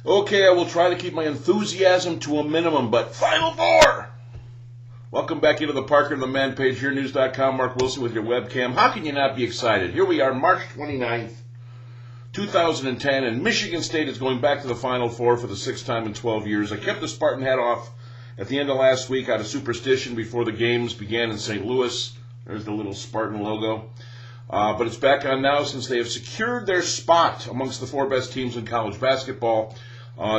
Okay, I will try to keep my enthusiasm to a minimum, but Final Four! Welcome back into the Parker and the Man page, HereNews.com. Mark Wilson with your webcam. How can you not be excited? Here we are, March 29th, 2010, and Michigan State is going back to the Final Four for the sixth time in 12 years. I kept the Spartan hat off at the end of last week out of superstition before the games began in St. Louis. There's the little Spartan logo. But it's back on now since they have secured their spot amongst the four best teams in college basketball,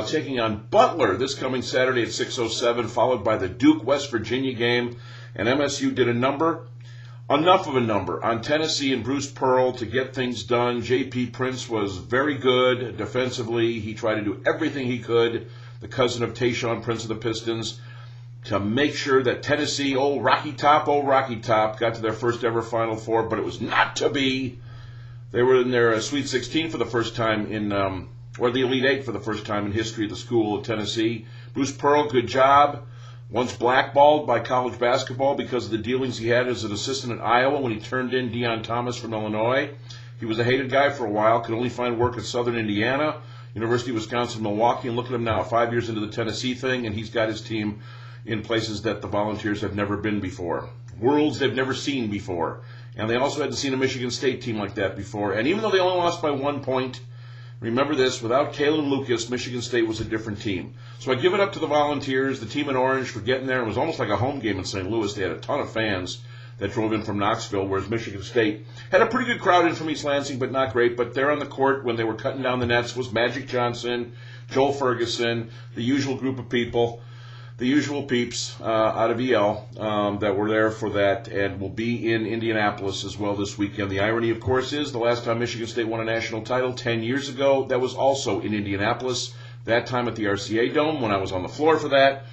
taking on Butler this coming Saturday at 6:07, followed by the Duke-West Virginia game. And MSU did enough of a number on Tennessee and Bruce Pearl to get things done. J.P. Prince was very good defensively. He tried to do everything he could, the cousin of Tayshaun Prince of the Pistons, to make sure that Tennessee, old Rocky Top, got to their first ever Final Four, but it was not to be. They were in their Sweet 16 for the first time or the Elite Eight for the first time in history of the school of Tennessee. Bruce Pearl, good job. Once blackballed by college basketball because of the dealings he had as an assistant at Iowa when he turned in Deion Thomas from Illinois. He was a hated guy for a while, could only find work at Southern Indiana, University of Wisconsin-Milwaukee, and look at him now, 5 years into the Tennessee thing, and he's got his team in places that the Volunteers have never been before, worlds they've never seen before. And they also hadn't seen a Michigan State team like that before. And even though they only lost by 1 point, remember this, without Kalen Lucas, Michigan State was a different team. So I give it up to the Volunteers, the team in orange, for getting there. It was almost like a home game in St. Louis. They had a ton of fans that drove in from Knoxville, whereas Michigan State had a pretty good crowd in from East Lansing, but not great. But there on the court when they were cutting down the nets was Magic Johnson, Joel Ferguson, the usual group of people, the usual peeps out of EL that were there for that and will be in Indianapolis as well this weekend. The irony, of course, is the last time Michigan State won a national title 10 years ago, that was also in Indianapolis, that time at the RCA Dome when I was on the floor for that,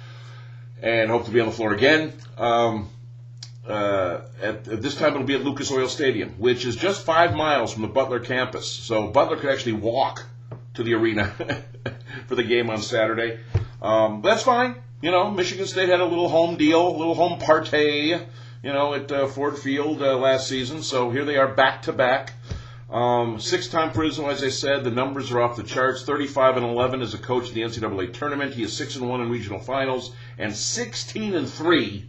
and hope to be on the floor again. At this time it'll be at Lucas Oil Stadium, which is just 5 miles from the Butler campus. So Butler could actually walk to the arena for the game on Saturday. That's fine. You know, Michigan State had a little home deal, a little home party, at Ford Field last season. So here they are back-to-back. Six-time Prismo, as I said. The numbers are off the charts. 35-11 as a coach in the NCAA tournament. He is 6-1 in regional finals and 16-3,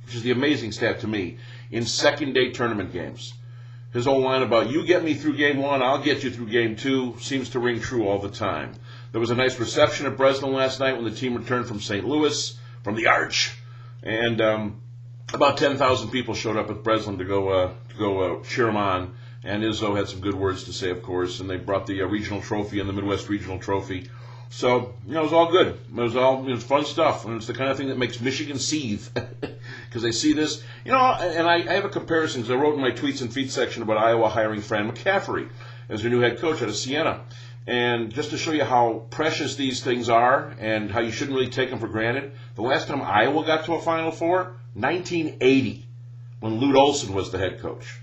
which is the amazing stat to me, in second-day tournament games. His old line about, you get me through game 1, I'll get you through game 2, seems to ring true all the time. There was a nice reception at Breslin last night when the team returned from St. Louis, from the Arch, and about 10,000 people showed up at Breslin to go cheer him on. And Izzo had some good words to say, of course, and they brought the regional trophy and the Midwest Regional Trophy. So, it was all good. It was fun stuff, and it's the kind of thing that makes Michigan seethe, because they see this. And I have a comparison, because I wrote in my tweets and feed section about Iowa hiring Fran McCaffery as their new head coach out of Siena. And just to show you how precious these things are and how you shouldn't really take them for granted, the last time Iowa got to a Final Four, 1980, when Lute Olson was the head coach.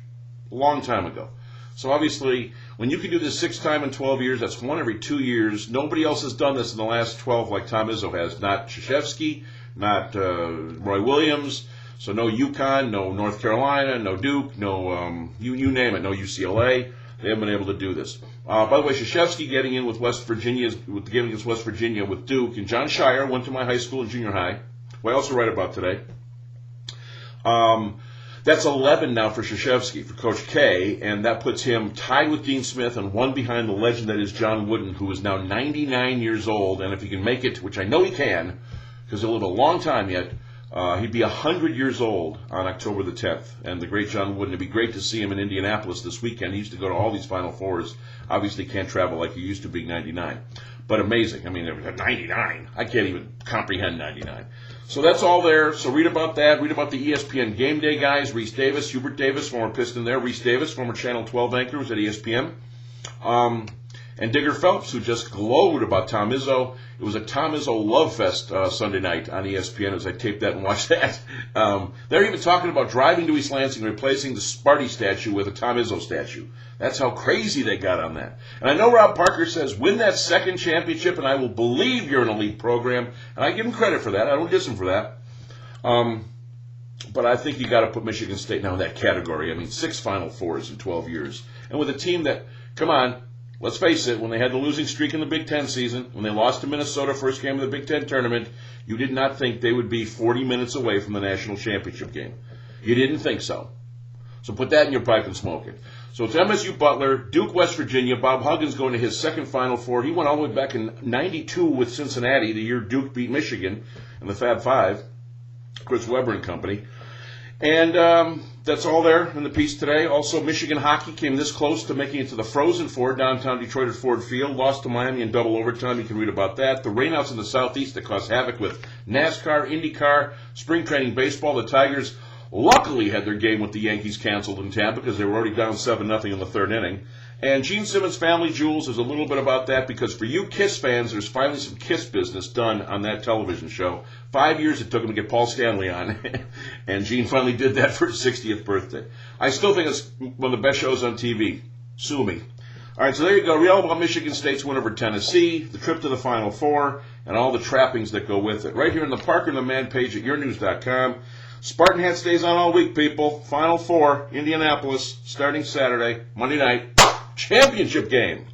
A long time ago. So obviously, when you can do this 6 times in 12 years, that's 1 every 2 years. Nobody else has done this in the last 12 like Tom Izzo has. Not Krzyzewski, not Roy Williams. So no UConn, no North Carolina, no Duke, no you name it, no UCLA. They haven't been able to do this. By the way, Krzyzewski getting in with West Virginia with Duke, and John Shire went to my high school and junior high, who I also write about today. That's 11 now for Krzyzewski, for Coach K, and that puts him tied with Dean Smith and 1 behind the legend that is John Wooden, who is now 99 years old, and if he can make it, which I know he can, because he'll live a long time yet, he'd be 100 years old on October the 10th, and the great John Wooden. It'd be great to see him in Indianapolis this weekend. He used to go to all these Final Fours. Obviously can't travel like he used to being 99, but amazing. I mean, 99. I can't even comprehend 99. So that's all there. So read about that. Read about the ESPN Game Day guys. Reese Davis, Hubert Davis, former Piston there. Reese Davis, former Channel 12 anchor, was at ESPN. And Digger Phelps, who just glowed about Tom Izzo. It was a Tom Izzo love fest Sunday night on ESPN as I taped that and watched that. They're even talking about driving to East Lansing and replacing the Sparty statue with a Tom Izzo statue. That's how crazy they got on that. And I know Rob Parker says, win that second championship and I will believe you're an elite program. And I give him credit for that. I don't diss him for that. But I think you got to put Michigan State now in that category. I mean, 6 Final Fours in 12 years. And with a team that, come on, let's face it, when they had the losing streak in the Big Ten season, when they lost to Minnesota first game of the Big Ten tournament, you did not think they would be 40 minutes away from the national championship game. You didn't think so. So put that in your pipe and smoke it. So it's MSU Butler, Duke West Virginia. Bob Huggins going to his second Final Four. He went all the way back in '92 with Cincinnati, the year Duke beat Michigan in the Fab Five, Chris Webber and company. And that's all there in the piece today. Also, Michigan hockey came this close to making it to the Frozen Four, downtown Detroit at Ford Field. Lost to Miami in double overtime. You can read about that. The rainouts in the Southeast that caused havoc with NASCAR, IndyCar, spring training baseball. The Tigers luckily had their game with the Yankees canceled in Tampa because they were already down 7-0 in the third inning. And Gene Simmons' Family Jewels, there's a little bit about that because for you Kiss fans, there's finally some Kiss business done on that television show. 5 years it took him to get Paul Stanley on, and Gene finally did that for his 60th birthday. I still think it's one of the best shows on TV. Sue me. All right, so there you go. Real about Michigan State's win over Tennessee, the trip to the Final Four, and all the trappings that go with it. Right here in the Parker and the Man page at yournews.com. Spartan Hat stays on all week, people. Final Four, Indianapolis, starting Saturday, Monday night, championship game.